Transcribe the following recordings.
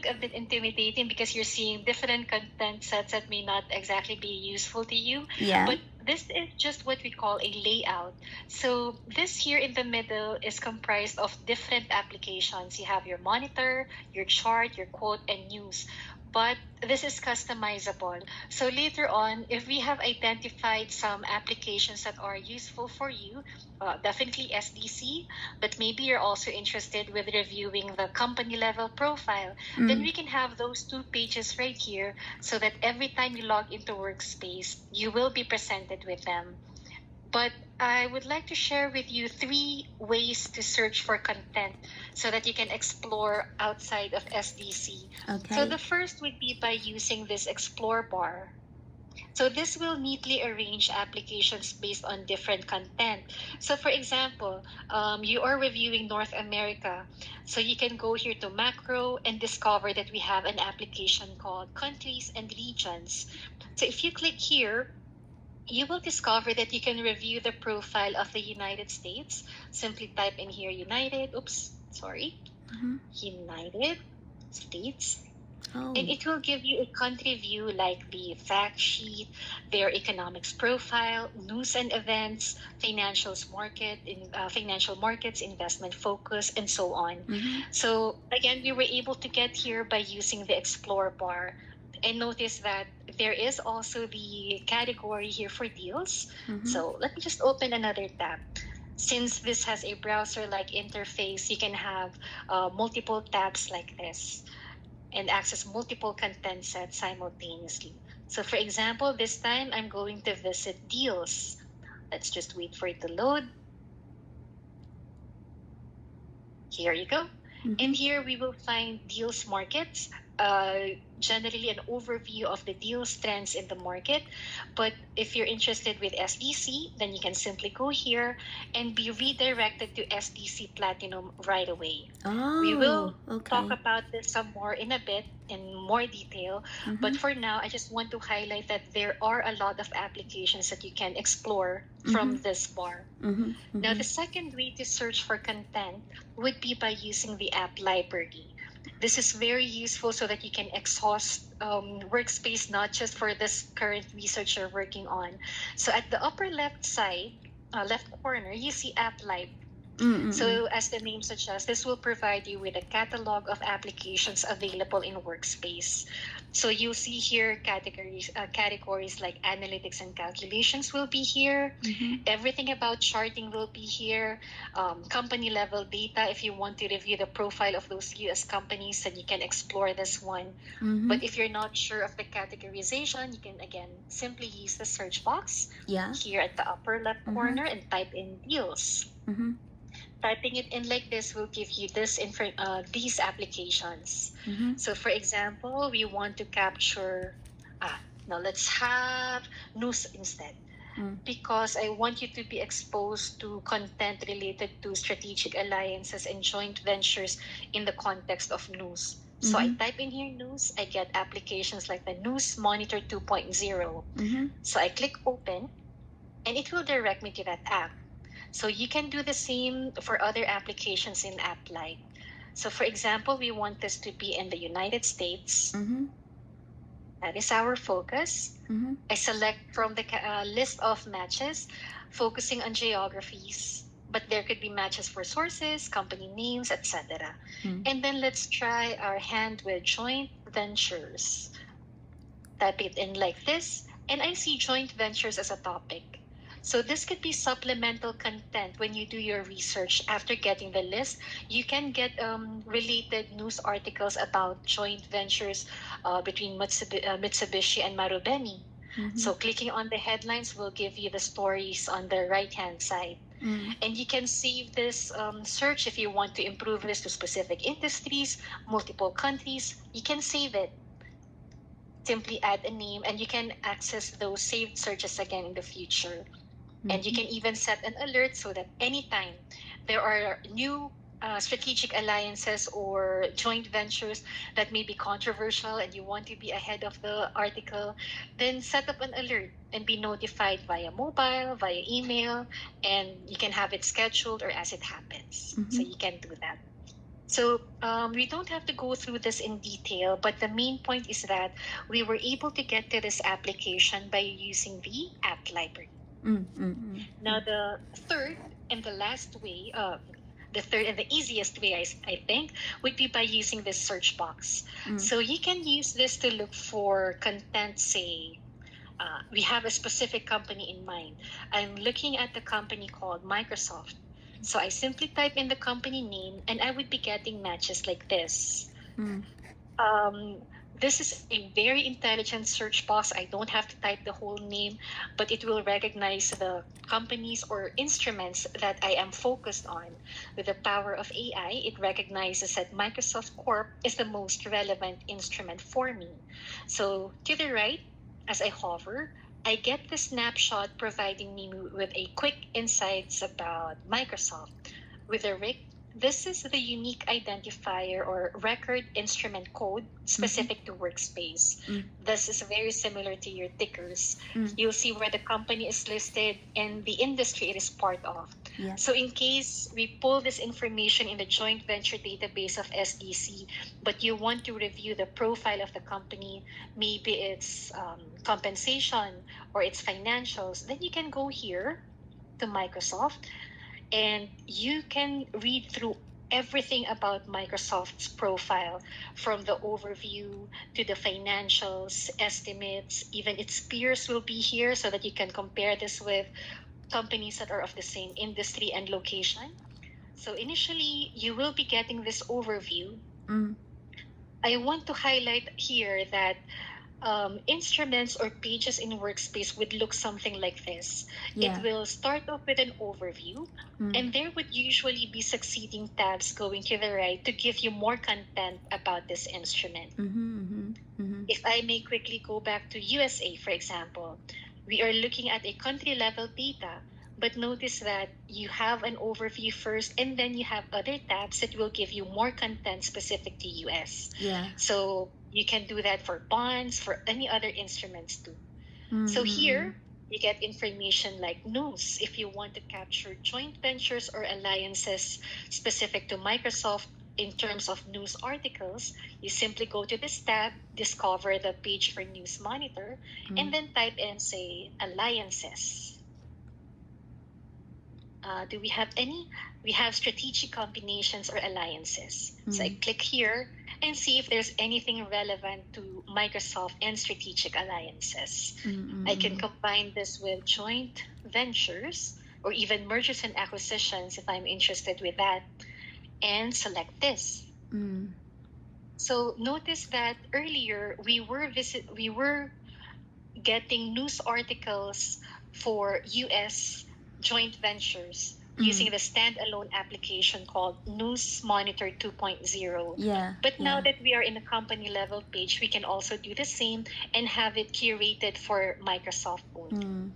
look a bit intimidating because you're seeing different content sets that may not exactly be useful to you. Yeah. But this is just what we call a layout. So this here in the middle is comprised of different applications. You have your monitor, your chart, your quote, and news. But this is customizable. So later on, if we have identified some applications that are useful for you, definitely SDC, but maybe you're also interested with reviewing the company level profile, then we can have those 2 pages right here so that every time you log into Workspace, you will be presented with them. But I would like to share with you 3 ways to search for content so that you can explore outside of SDC. Okay. So the first would be by using this explore bar. So this will neatly arrange applications based on different content. So for example, you are reviewing North America. So you can go here to macro and discover that we have an application called countries and regions. So if you click here, you will discover that you can review the profile of the United States. Simply type in here United States. Oh. And it will give you a country view like the fact sheet, their economics profile, news and events, financial markets, investment focus, and so on. So again, we were able to get here by using the explore bar. And notice that there is also the category here for deals. So let me just open another tab. Since this has a browser-like interface, you can have multiple tabs like this and access multiple content sets simultaneously. So for example, this time I'm going to visit deals. Let's just wait for it to load. Here you go. And here we will find deals markets, generally an overview of the deals trends in the market. But if you're interested with SDC, then you can simply go here and be redirected to SDC Platinum right away. We will talk about this some more in a bit in more detail. But for now, I just want to highlight that there are a lot of applications that you can explore from this bar. Now, the second way to search for content would be by using the app library. This is very useful so that you can exhaust Workspace, not just for this current research you're working on. So at the upper left side, left corner, you see app library. So as the name suggests, this will provide you with a catalog of applications available in Workspace. So you'll see here categories like analytics and calculations will be here. Everything about charting will be here. Company level data, if you want to review the profile of those US companies, then you can explore this one. But if you're not sure of the categorization, you can again simply use the search box here at the upper left corner and type in deals. Typing it in like this will give you these applications. So for example, we want to capture, now let's have news instead. Because I want you to be exposed to content related to strategic alliances and joint ventures in the context of news. So I type in here news, I get applications like the News Monitor 2.0. So I click open and it will direct me to that app. So you can do the same for other applications in AppLite. So for example, we want this to be in the United States. That is our focus. I select from the list of matches, focusing on geographies, but there could be matches for sources, company names, etc. And then let's try our hand with joint ventures. Type it in like this, and I see joint ventures as a topic. So this could be supplemental content when you do your research. After getting the list, you can get related news articles about joint ventures between Mitsubishi and Marubeni. So clicking on the headlines will give you the stories on the right-hand side. And you can save this search if you want to improve this to specific industries, multiple countries. You can save it. Simply add a name and you can access those saved searches again in the future. And you can even set an alert so that anytime there are new strategic alliances or joint ventures that may be controversial and you want to be ahead of the article, then set up an alert and be notified via mobile, via email, and you can have it scheduled or as it happens. So you can do that. So we don't have to go through this in detail, but the main point is that we were able to get to this application by using the app library. Now, the third and the last way, the third and the easiest way, I think, would be by using this search box. So you can use this to look for content, say, we have a specific company in mind. I'm looking at the company called Microsoft. So I simply type in the company name and I would be getting matches like this. This is a very intelligent search box. I don't have to type the whole name, but it will recognize the companies or instruments that I am focused on. With the power of AI, it recognizes that Microsoft Corp is the most relevant instrument for me. So to the right, as I hover, I get the snapshot providing me with a quick insights about Microsoft. With the this is the unique identifier or record instrument code specific to Workspace. This is very similar to your tickers. You'll see where the company is listed and the industry it is part of. Yeah. So in case we pull this information in the joint venture database of SDC, but you want to review the profile of the company, maybe its compensation or its financials, then you can go here to Microsoft and you can read through everything about Microsoft's profile, from the overview to the financials, estimates, even its peers will be here so that you can compare this with companies that are of the same industry and location. So initially, you will be getting this overview. I want to highlight here that instruments or pages in Workspace would look something like this. Yeah. It will start off with an overview, and there would usually be succeeding tabs going to the right to give you more content about this instrument. If I may quickly go back to USA, for example, we are looking at a country level data, but notice that you have an overview first and then you have other tabs that will give you more content specific to US. Yeah. So you can do that for bonds, for any other instruments too. So here you get information like news. If you want to capture joint ventures or alliances specific to Microsoft in terms of news articles, you simply go to this tab, discover the page for News Monitor, and then type in, say, alliances. Do we have any? We have strategic combinations or alliances. So I click here and see if there's anything relevant to Microsoft and strategic alliances. I can combine this with joint ventures or even mergers and acquisitions if I'm interested with that, and select this. So notice that earlier we were getting news articles for US joint ventures using the standalone application called News Monitor 2.0. Yeah. But now that we are in a company level page, we can also do the same and have it curated for Microsoft only.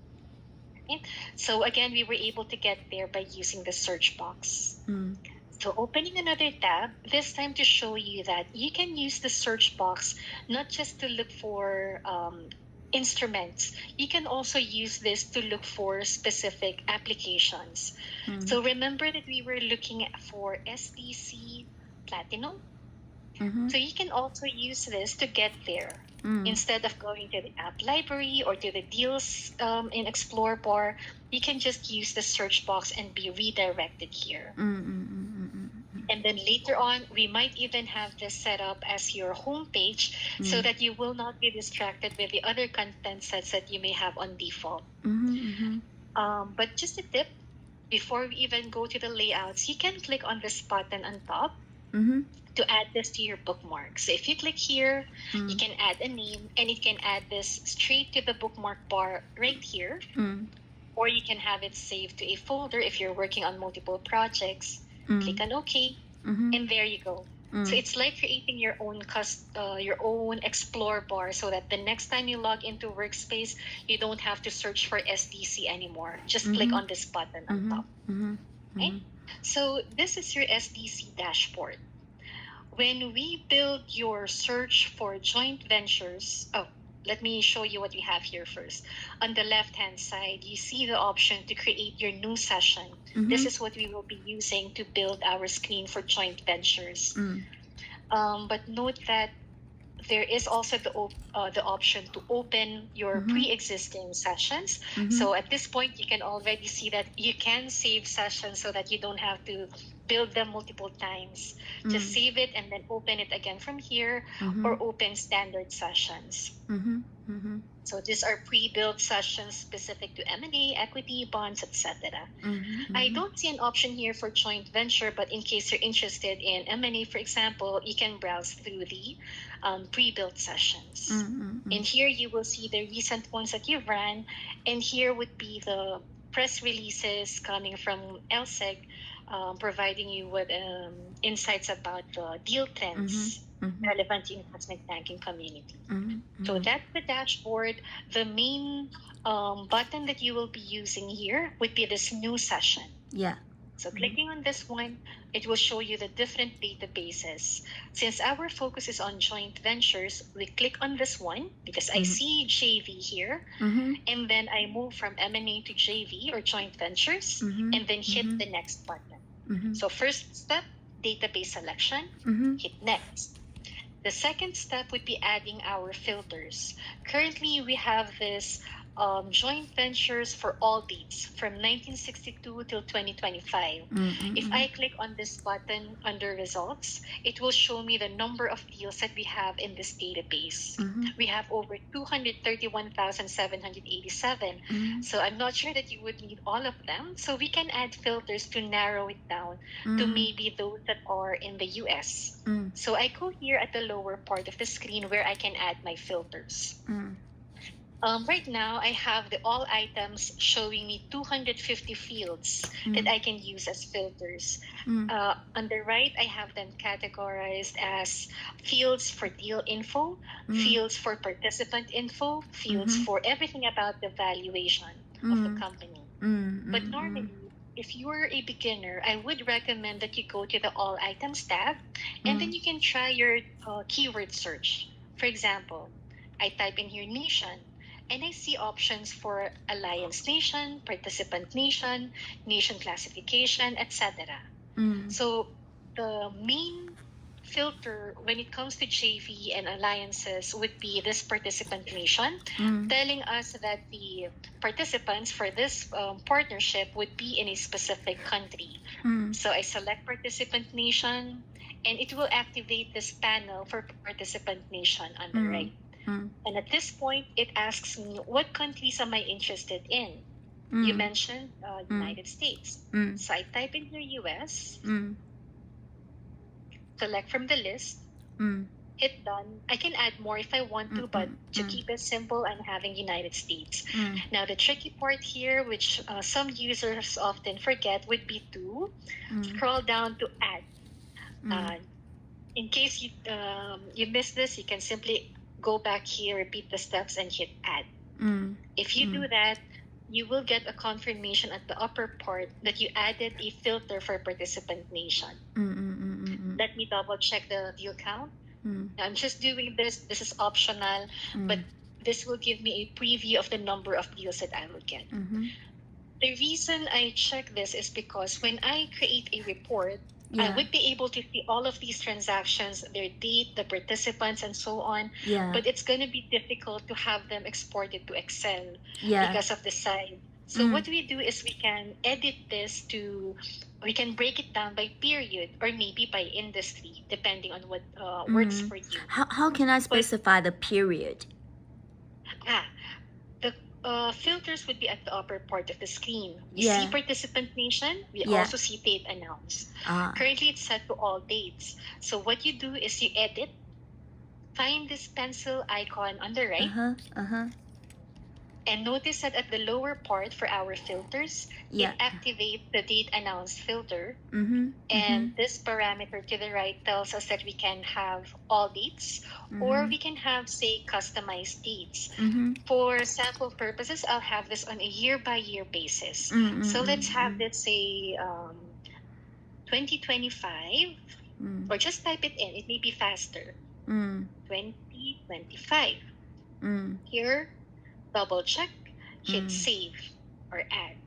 Okay? So again, we were able to get there by using the search box. So opening another tab, this time to show you that you can use the search box not just to look for instruments. You can also use this to look for specific applications. So remember that we were looking for SDC Platinum? So you can also use this to get there. Instead of going to the app library or to the deals in Explore bar, you can just use the search box and be redirected here. And then later on, we might even have this set up as your home page so that you will not be distracted with the other content sets that you may have on default. But just a tip, before we even go to the layouts, you can click on this button on top to add this to your bookmark. So if you click here, you can add a name and you can add this straight to the bookmark bar right here. Or you can have it saved to a folder if you're working on multiple projects. Click on OK, and there you go. So it's like creating your own Explore bar so that the next time you log into Workspace, you don't have to search for SDC anymore. Just click on this button on top. Okay? So this is your SDC dashboard. When we build your search for joint ventures, let me show you what we have here first. On the left-hand side, you see the option to create your new session. This is what we will be using to build our screen for joint ventures. But note that there is also the option to open your pre-existing sessions. So at this point, you can already see that you can save sessions so that you don't have to build them multiple times. Just save it and then open it again from here, or open standard sessions. So these are pre-built sessions specific to M&A, equity, bonds, etc. I don't see an option here for joint venture, but in case you're interested in M&A, for example, you can browse through the pre-built sessions. And here you will see the recent ones that you've run, and here would be the press releases coming from LSEG, providing you with insights about the deal trends relevant to investment banking community. So that's the dashboard. The main button that you will be using here would be this new session. Yeah. So clicking on this one, it will show you the different databases. Since our focus is on joint ventures, we click on this one because I see JV here, and then I move from M&A to JV or joint ventures, and then hit the next button. So first step, database selection, hit next. The second step would be adding our filters. Currently, we have this joint ventures for all dates from 1962 till 2025. If I click on this button under results, it will show me the number of deals that we have in this database. We have over 231,787. So I'm not sure that you would need all of them. So we can add filters to narrow it down to maybe those that are in the US. So I go here at the lower part of the screen where I can add my filters. Right now, I have the all items showing me 250 fields that I can use as filters. On the right, I have them categorized as fields for deal info, fields for participant info, fields for everything about the valuation of the company. But normally, if you are a beginner, I would recommend that you go to the all items tab, and then you can try your keyword search. For example, I type in here nation, and I see options for alliance nation, participant nation, nation classification, etc. So the main filter when it comes to JV and alliances would be this participant nation, telling us that the participants for this partnership would be in a specific country. So I select participant nation, and it will activate this panel for participant nation on the right. And at this point, it asks me, what countries am I interested in? You mentioned United States. So I type in here US, select from the list, hit done. I can add more if I want to, but to keep it simple, I'm having United States. Now, the tricky part here, which some users often forget, would be to scroll down to add. In case you missed this, you can simply go back here, repeat the steps, and hit add. If you do that, you will get a confirmation at the upper part that you added a filter for participant nation. Let me double check the deal count. I'm just doing this. This is optional, but this will give me a preview of the number of deals that I will get. The reason I check this is because when I create a report, I would be able to see all of these transactions, their date, the participants, and so on. But it's going to be difficult to have them exported to Excel because of the size. So what we do is we can edit this we can break it down by period or maybe by industry, depending on what works for you. How can I specify the period? The filters would be at the upper part of the screen. We see participant nation. We also see date announced. Currently, it's set to all dates. So what you do is you edit, find this pencil icon on the right, and notice that at the lower part for our filters, it activates the date announced filter. And this parameter to the right tells us that we can have all dates, or we can have, say, customized dates. For sample purposes, I'll have this on a year-by-year basis. So let's have this, say, 2025, or just type it in. It may be faster. 2025. Here, double check, hit save or add.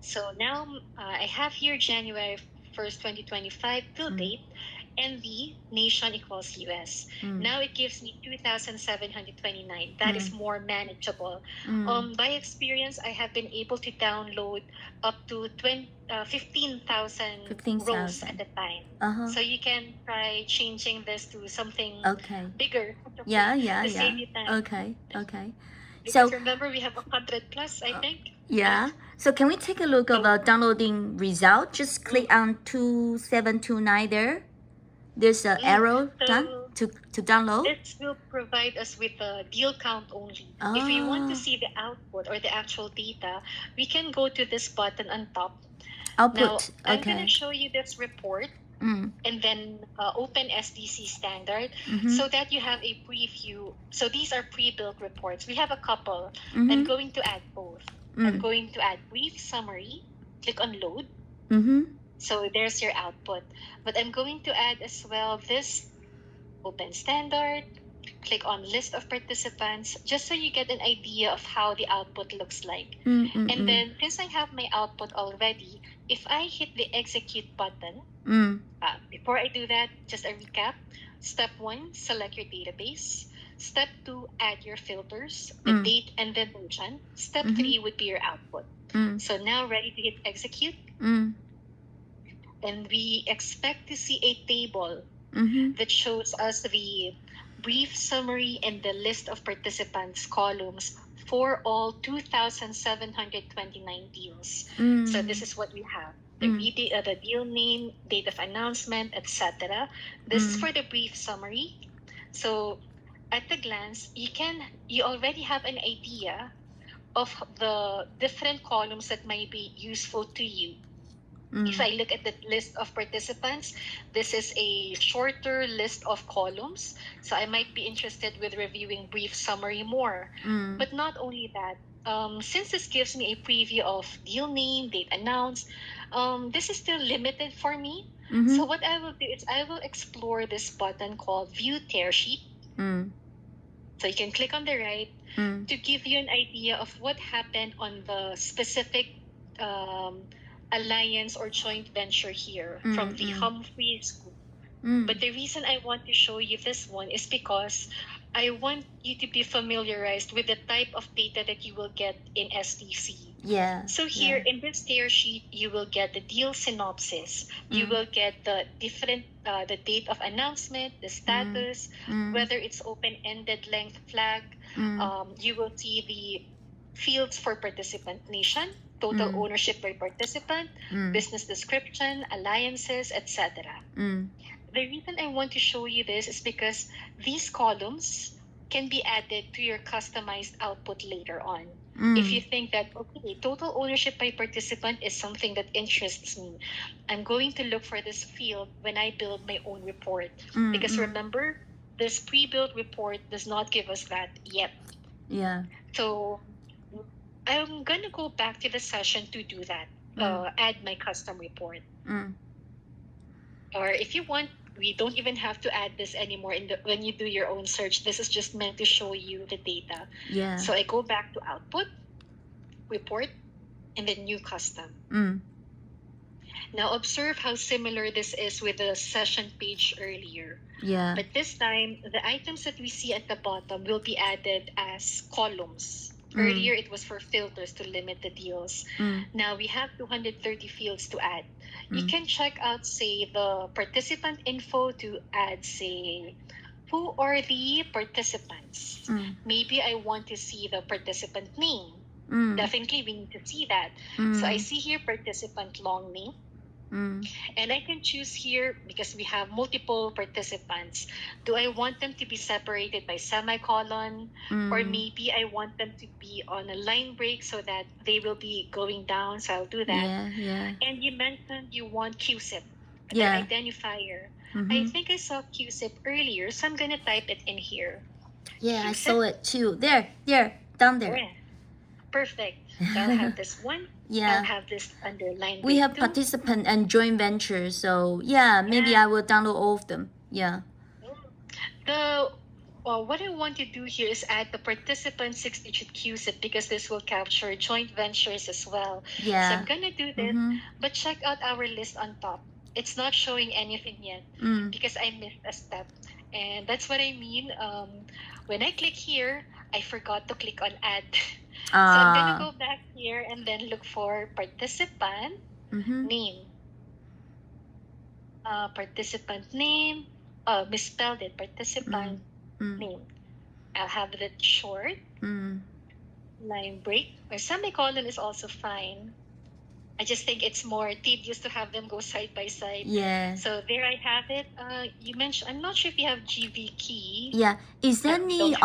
So now I have here January 1st, 2025 till date, and the nation equals US. Now it gives me 2,729. That is more manageable. By experience, I have been able to download up to 15,000 rows at a time. So you can try changing this to something bigger to save you time. Okay. Because remember, we have 100 plus, I think. Yeah. So can we take a look about downloading result? Just click on 2729 there. There's an arrow done to download. This will provide us with the deal count only. If we want to see the output or the actual data, we can go to this button on top. Output. Now, I'm going to show you this report and then open SDC standard so that you have a preview. So these are pre-built reports. We have a couple. I'm going to add both. I'm going to add brief summary. Click on load. So there's your output. But I'm going to add as well this open standard. Click on list of participants just so you get an idea of how the output looks like. And then since I have my output already, if I hit the execute button, before I do that, just a recap. Step 1, select your database. Step 2, add your filters, the date and the nation. Step 3 would be your output. So now ready to hit execute. And we expect to see a table that shows us the brief summary and the list of participants columns for all 2,729 deals. So this is what we have. The deal name, date of announcement, etc. This is for the brief summary. So at a glance, you already have an idea of the different columns that might be useful to you. If I look at the list of participants, this is a shorter list of columns. So I might be interested with reviewing brief summary more. But not only that, since this gives me a preview of deal name, date announced, this is still limited for me. So what I will do is I will explore this button called View Tear Sheet. So you can click on the right to give you an idea of what happened on the specific alliance or joint venture here from the Humphreys group. But the reason I want to show you this one is because I want you to be familiarized with the type of data that you will get in SDC. Yeah. So here in this tear sheet, you will get the deal synopsis. You will get the different, the date of announcement, the status, whether it's open-ended length flag. You will see the fields for participant nation, total ownership by participant, business description, alliances, etc. The reason I want to show you this is because these columns can be added to your customized output later on. If you think that, okay, total ownership by participant is something that interests me, I'm going to look for this field when I build my own report. Because remember, this pre-built report does not give us that yet. Yeah. So I'm going to go back to the session to do that, add my custom report. Or if you want, we don't even have to add this anymore when you do your own search. This is just meant to show you the data. Yeah. So I go back to output, report, and then new custom. Now observe how similar this is with the session page earlier. Yeah. But this time, the items that we see at the bottom will be added as columns. Earlier, it was for filters to limit the deals. Now we have 230 fields to add. You can check out, say, the participant info to add, say, who are the participants? Maybe I want to see the participant name. Definitely, we need to see that. So I see here participant long name. And I can choose here, because we have multiple participants, do I want them to be separated by semicolon, or maybe I want them to be on a line break so that they will be going down, so I'll do that. Yeah. And you mentioned you want QSIP, Yeah. the identifier. I think I saw QSIP earlier, so I'm going to type it in here. Yeah, I QSIP. saw it too. There, down there. Yeah. Perfect. So I'll have this one. Yeah. I'll have this underlined. We have participant and joint venture, so yeah, maybe I will download all of them. Yeah. The What I want to do here is add the participant 6-digit QSIP because this will capture joint ventures as well. Yeah. So I'm going to do this, but check out our list on top. It's not showing anything yet because I missed a step. And that's what I mean. When I click here, I forgot to click on add. So I'm going to go back here and then look for participant name. Participant name. Misspelled it. Participant name. I'll have it short. Line break. Or semicolon is also fine. I just think it's more tedious to have them go side by side. Yeah. So there I have it. You mentioned, I'm not sure if you have GV key. Yeah. Is there any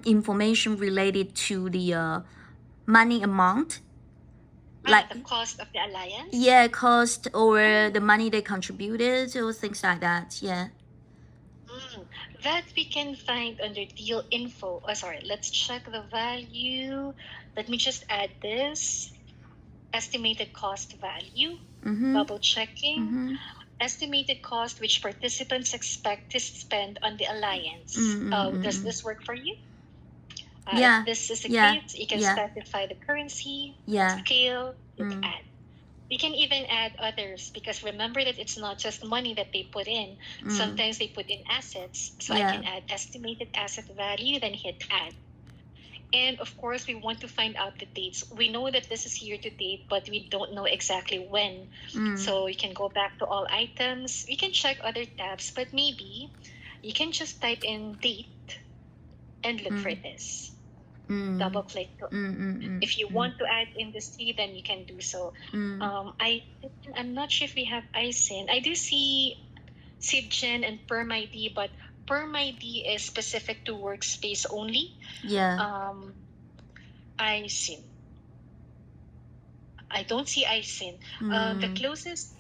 information related to the money amount? Like the cost of the alliance? Yeah, cost or the money they contributed or things like that. Yeah. That we can find under deal info. Oh, sorry. Let's check the value. Let me just add this. Estimated cost value. Double checking. Estimated cost which participants expect to spend on the alliance. Does this work for you? Yeah. If this is the case, you can specify the currency, scale, add. We can even add others because remember that it's not just money that they put in. Sometimes they put in assets. So I can add estimated asset value, then hit add. And of course, we want to find out the dates. We know that this is year to date, but we don't know exactly when. So you can go back to all items. We can check other tabs, but maybe you can just type in date and look for this. Double click. If you want to add industry, then you can do so. I'm not sure if we have ISIN. I do see SIBGen and Perm ID, but Perm ID is specific to workspace only. Yeah. ISIN. I don't see ISIN. The closest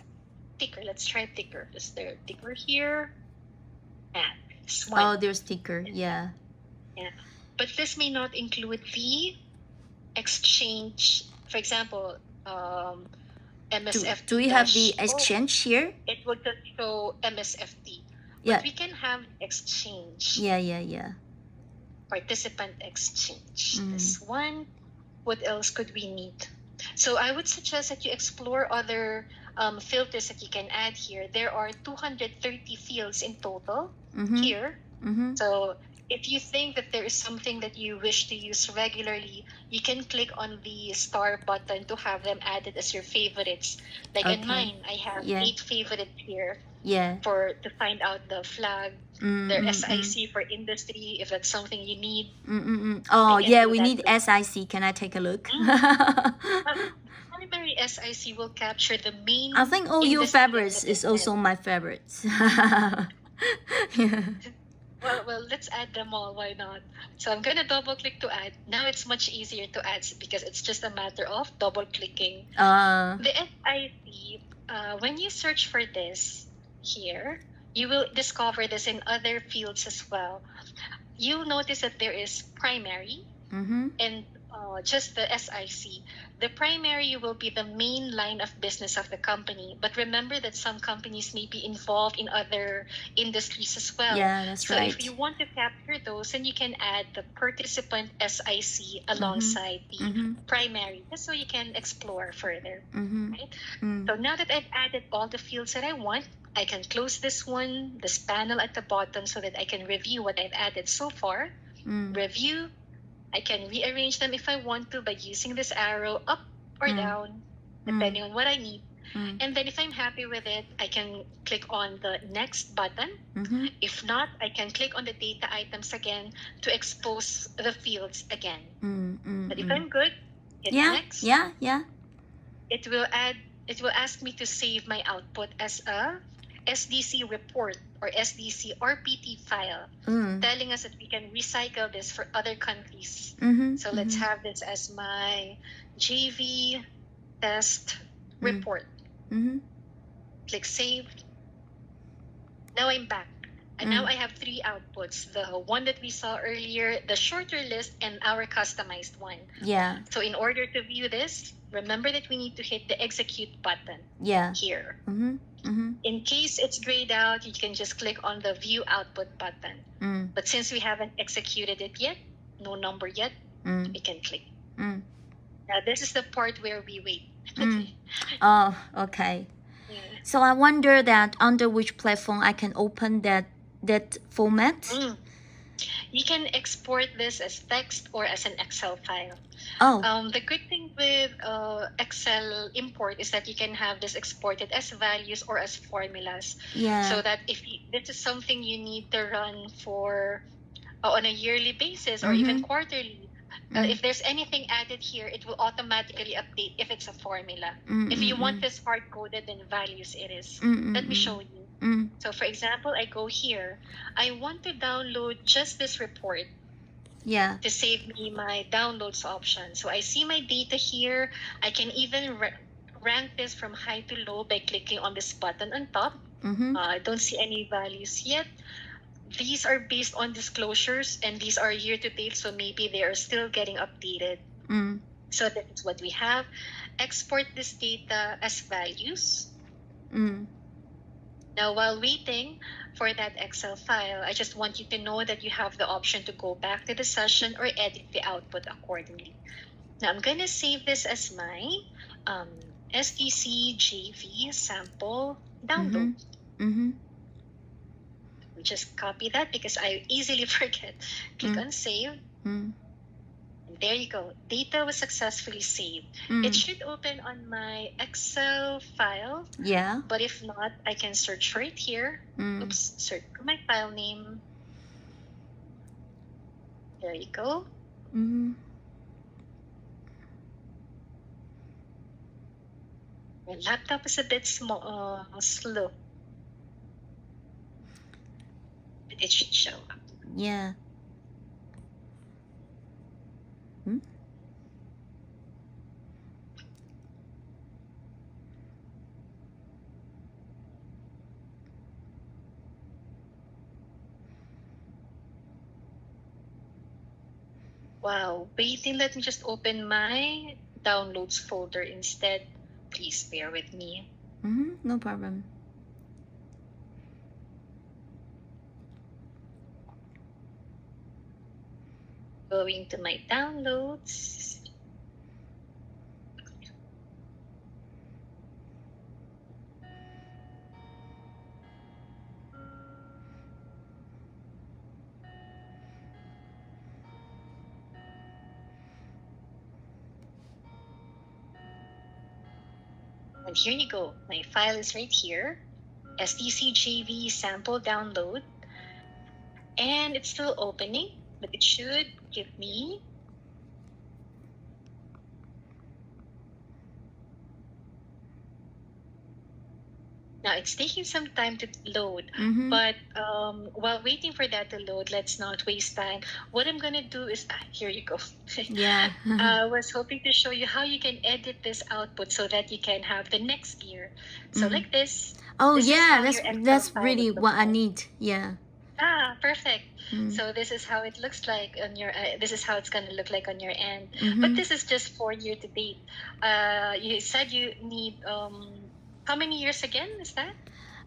ticker. Let's try ticker. Is there a ticker here? Oh, there's ticker. Yeah. Yeah. But this may not include the exchange. For example, MSFT. Do we have the exchange here? It will just show MSFT. Yeah. But we can have exchange. Yeah. Participant exchange. This one. What else could we need? So I would suggest that you explore other filters that you can add here. There are 230 fields in total here. So if you think that there is something that you wish to use regularly, you can click on the star button to have them added as your favorites. Like in mine, I have 8 favorites here. Yeah. To find out the flag, their SIC for industry, if that's something you need. Oh, yeah, we need SIC. Can I take a look? Primary SIC will capture the main. I think all your favorites is also my favorites. Yeah. Well, let's add them all. Why not? So I'm gonna double click to add. Now it's much easier to add because it's just a matter of double clicking. The SIC. When you search for this here, you will discover this in other fields as well. You'll notice that there is primary and just the SIC. The primary will be the main line of business of the company. But remember that some companies may be involved in other industries as well. Yeah, that's right. So if you want to capture those, then you can add the participant SIC alongside the primary, just so you can explore further. Right? So now that I've added all the fields that I want, I can close this one, this panel at the bottom, so that I can review what I've added so far. Review. I can rearrange them if I want to by using this arrow up or down, depending on what I need. And then if I'm happy with it, I can click on the next button. If not, I can click on the data items again to expose the fields again. But if I'm good, hit next. Yeah. It will ask me to save my output as a SDC report or SDC RPT file, telling us that we can recycle this for other countries. So let's have this as my JV test report. Click save. Now I'm back. And now I have 3 outputs. The one that we saw earlier, the shorter list, and our customized one. Yeah. So in order to view this, remember that we need to hit the execute button here. In case it's grayed out, you can just click on the View Output button. But since we haven't executed it yet, no number yet, we can click. Now, this is the part where we wait. Oh, okay. Yeah. So I wonder that under which platform I can open that format? You can export this as text or as an Excel file. Oh. The good thing with Excel import is that you can have this exported as values or as formulas. Yeah. So that if this is something you need to run for on a yearly basis or even quarterly, if there's anything added here, it will automatically update if it's a formula. If you want this hard-coded, then values it is. Let me show you. So for example, I go here. I want to download just this report. Yeah. To save me my downloads option. So I see my data here. I can even rank this from high to low by clicking on this button on top. I don't see any values yet. These are based on disclosures, and these are year to date, so maybe they are still getting updated. So that's what we have. Export this data as values. Now, while waiting for that Excel file, I just want you to know that you have the option to go back to the session or edit the output accordingly. Now, I'm going to save this as my SDC JV sample download. We just copy that because I easily forget. Click on save. And there you go. Data was successfully saved. It should open on my Excel file. Yeah. But if not, I can search for it here. Oops, search for my file name. There you go. My laptop is a bit slow. But it should show up. Yeah. Wow, waiting, let me just open my downloads folder instead. Please bear with me. No problem. Going to my downloads. And here you go. My file is right here. SDCJV sample download. And it's still opening, but it should give me now it's taking some time to load, but while waiting for that to load, let's not waste time. What I'm gonna do is here you go. Yeah. I was hoping to show you how you can edit this output so that you can have the next year. So like this. Oh this yeah, that's really what I need. Yeah. Perfect. So this is how it looks like on your. This is how it's gonna look like on your end. But this is just for year to date. You said you need how many years again is that?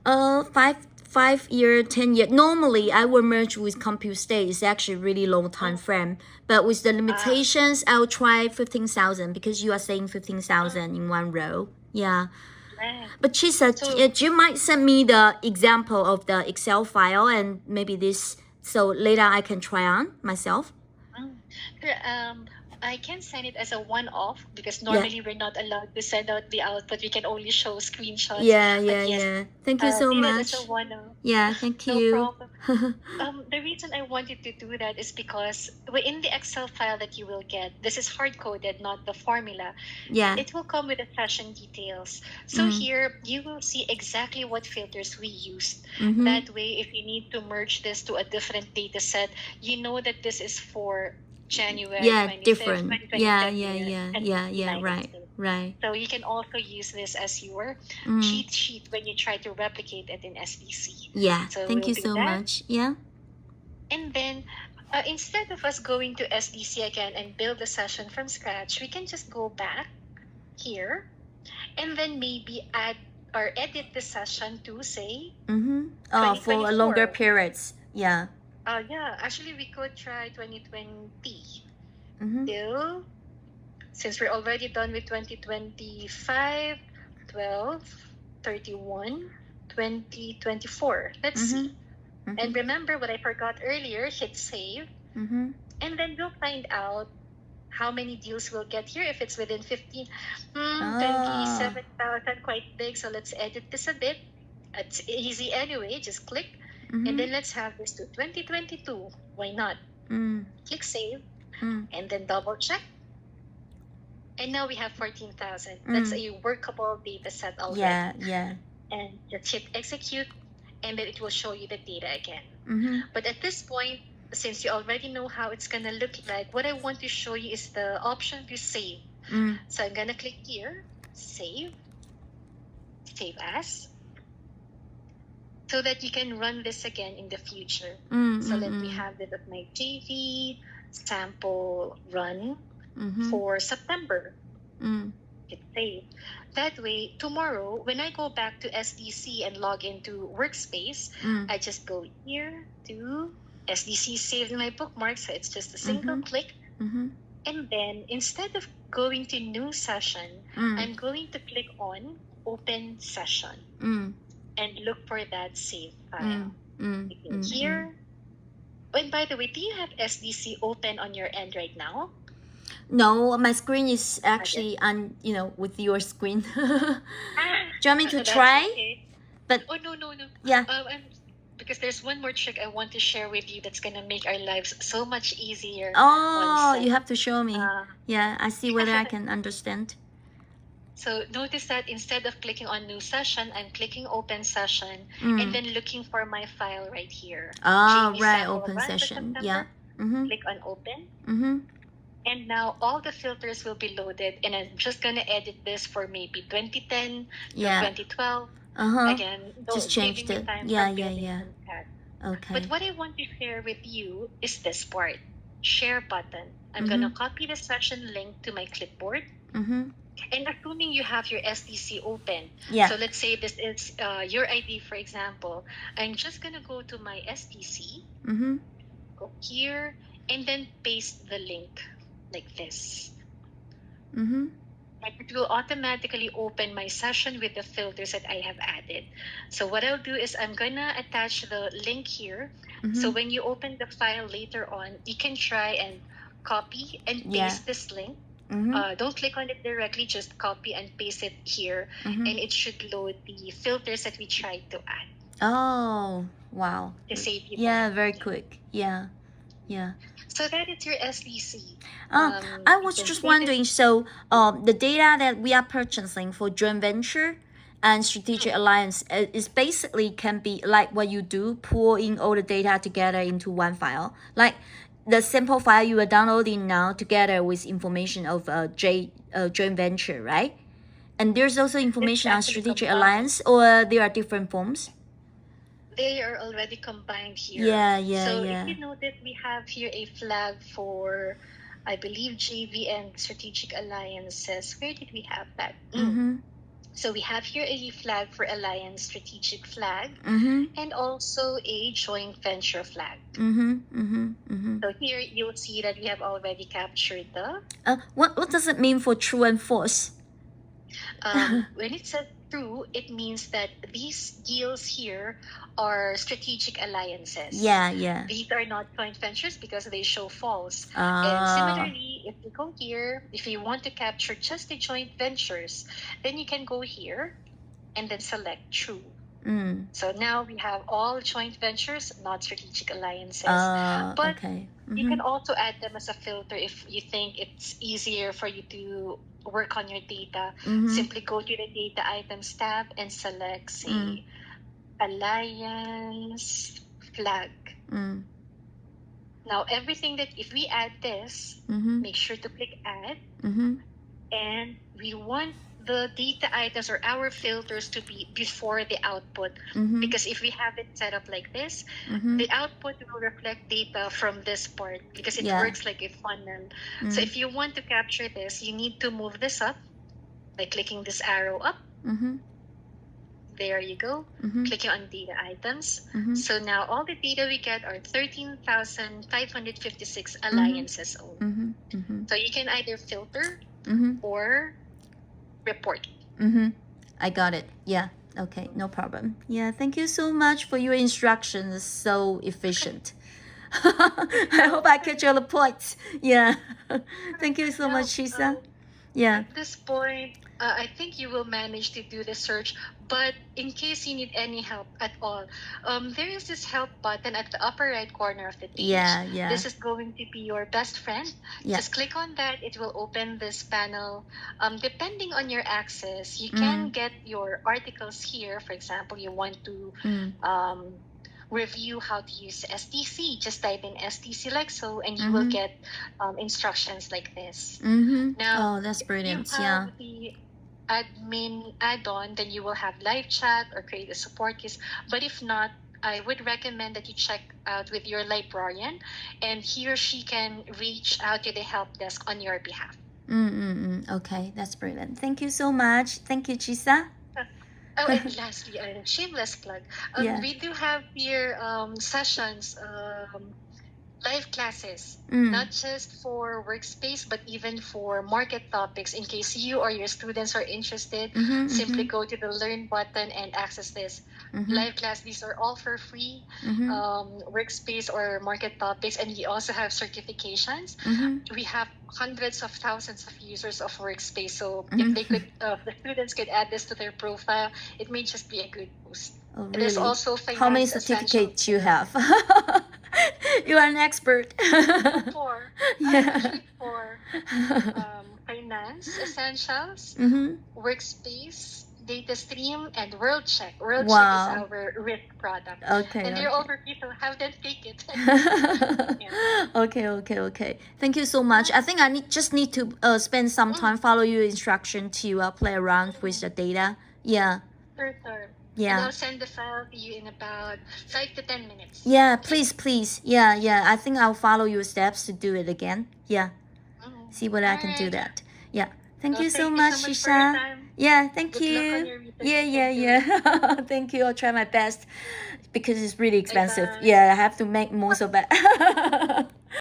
5 year, 10 year. Normally, I will merge with CompuState. It's actually really long time frame. But with the limitations, I'll try 15,000 because you are saying 15,000 in one row. Yeah. But she said, you might send me the example of the Excel file and maybe this, so later I can try on myself. I can send it as a one-off because normally we're not allowed to send out the output. We can only show screenshots. Yeah. Thank you so much. As a one-off. Yeah, thank you. No problem. The reason I wanted to do that is because in the Excel file that you will get, this is hard-coded, not the formula. Yeah. It will come with the session details. So here, you will see exactly what filters we used. That way, if you need to merge this to a different data set, you know that this is for January 25th, different. 2025 Yeah, right. So you can also use this as your cheat sheet when you try to replicate it in SDC. Yeah, so thank you so much. Yeah. And then instead of us going to SDC again and build a session from scratch, we can just go back here and then maybe add or edit the session to say Oh, for a longer 2024. periods. Yeah. Yeah, actually we could try 2020 Mm-hmm. till, since we're already done with 2025, 12, 31, 2024. Let's see. And remember what I forgot earlier, hit save. Mm-hmm. And then we'll find out how many deals we'll get here. If it's within 15, Oh. 27,000, quite big. So let's edit this a bit. It's easy anyway, just click. And then let's have this to 2022. Why not? Click save and then double check. And now we have 14,000. That's a workable data set already. Yeah, yeah. And just hit execute, and then it will show you the data again. But at this point, since you already know how it's going to look like, what I want to show you is the option to save. So I'm going to click here, save as, so that you can run this again in the future. So let me have it at my JV sample run for September. Hit save. That way, tomorrow, when I go back to SDC and log into Workspace, I just go here to SDC, saved in my bookmarks. So it's just a single click. And then instead of going to new session, I'm going to click on open session and look for that save file. Here. And by the way, do you have SDC open on your end right now? No, my screen is actually on, with your screen. Do you want me to try? Okay. But no. Yeah. Because there's one more trick I want to share with you that's gonna make our lives so much easier. Oh, you have to show me. Yeah, I see whether I can understand. So notice that instead of clicking on new session, I'm clicking open session and then looking for my file right here. Oh, right, open session. Yeah. Click on open. And now all the filters will be loaded, and I'm just gonna edit this for maybe 2010 to 2012. Again, just change the yeah. Okay. But what I want to share with you is this part, share button. I'm gonna copy the session link to my clipboard. And assuming you have your SDC open, so let's say this is your ID, for example. I'm just gonna go to my SDC, go here, and then paste the link like this. And it will automatically open my session with the filters that I have added. So what I'll do is I'm gonna attach the link here. So when you open the file later on, you can try and copy and paste this link. Don't click on it directly, just copy and paste it here, and it should load the filters that we tried to add. Oh, wow. To save you time. Very quick. Yeah. So that is your SDC. I was just wondering, so the data that we are purchasing for joint venture and strategic alliance is basically can be like what you do, pull in all the data together into one file. Like the simple file you are downloading now together with information of joint venture, right? And there's also information on strategic alliance, or there are different forms? They are already combined here. So if you notice, we have here a flag for, I believe, JV and strategic alliances. Where did we have that? So we have here a flag for alliance strategic flag, and also a joint venture flag. So here you'll see that we have already captured the. What does it mean for true and false? When it says true, it means that these deals here are strategic alliances. Yeah. These are not joint ventures because they show false. And similarly, if you go here, if you want to capture just the joint ventures, then you can go here and then select true. So now we have all joint ventures, not strategic alliances. But you can also add them as a filter if you think it's easier for you to work on your data. Simply go to the data items tab and select, say, alliance flag. Now everything that, if we add this, make sure to click add. And we want the data items or our filters to be before the output, because if we have it set up like this, the output will reflect data from this part because it works like a funnel. So if you want to capture this, you need to move this up by clicking this arrow up. there you go. Clicking on data items. So now all the data we get are 13,556 alliances only. So you can either filter or report. I got it. Yeah. Okay, no problem. Yeah, thank you so much for your instructions. So efficient. I hope I catch all the points. Yeah. Thank you so much, Shisa. Yeah. At this point, I think you will manage to do the search. But in case you need any help at all, there is this help button at the upper right corner of the page. Yeah. This is going to be your best friend. Just click on that. It will open this panel. Depending on your access, you can get your articles here. For example, you want to review how to use STC. Just type in STC like so, and you will get instructions like this. Now, that's brilliant. if you have the admin add-on, then you will have live chat or create a support case. But if not, I would recommend that you check out with your librarian, and he or she can reach out to the help desk on your behalf. Okay, that's brilliant. Thank you so much. Thank you, Chisa. Oh, and lastly, a shameless plug. We do have here sessions, live classes, not just for workspace, but even for market topics. In case you or your students are interested, simply go to the Learn button and access this live class. These are all for free, workspace or market topics, and we also have certifications. We have hundreds of thousands of users of workspace, so if they could, the students could add this to their profile, it may just be a good boost. Oh, really? There's also How many certificates you have? You are an expert. Four. For finance essentials, workspace, data stream, and world check. World check is our risk product. Okay. And they're all for people. Have them take it. Okay. Thank you so much. I think I just need to spend some time follow your instruction to play around with the data. Yeah. Sure. Yeah. And I'll send the file to you in about 5 to 10 minutes. Yeah, please. Yeah. I think I'll follow your steps to do it again. Yeah. See what I can do that. Yeah. Thank you so much, Shisha. Yeah, thank you. Yeah. Thank you. I'll try my best because it's really expensive. Bye-bye. Yeah, I have to make most of it.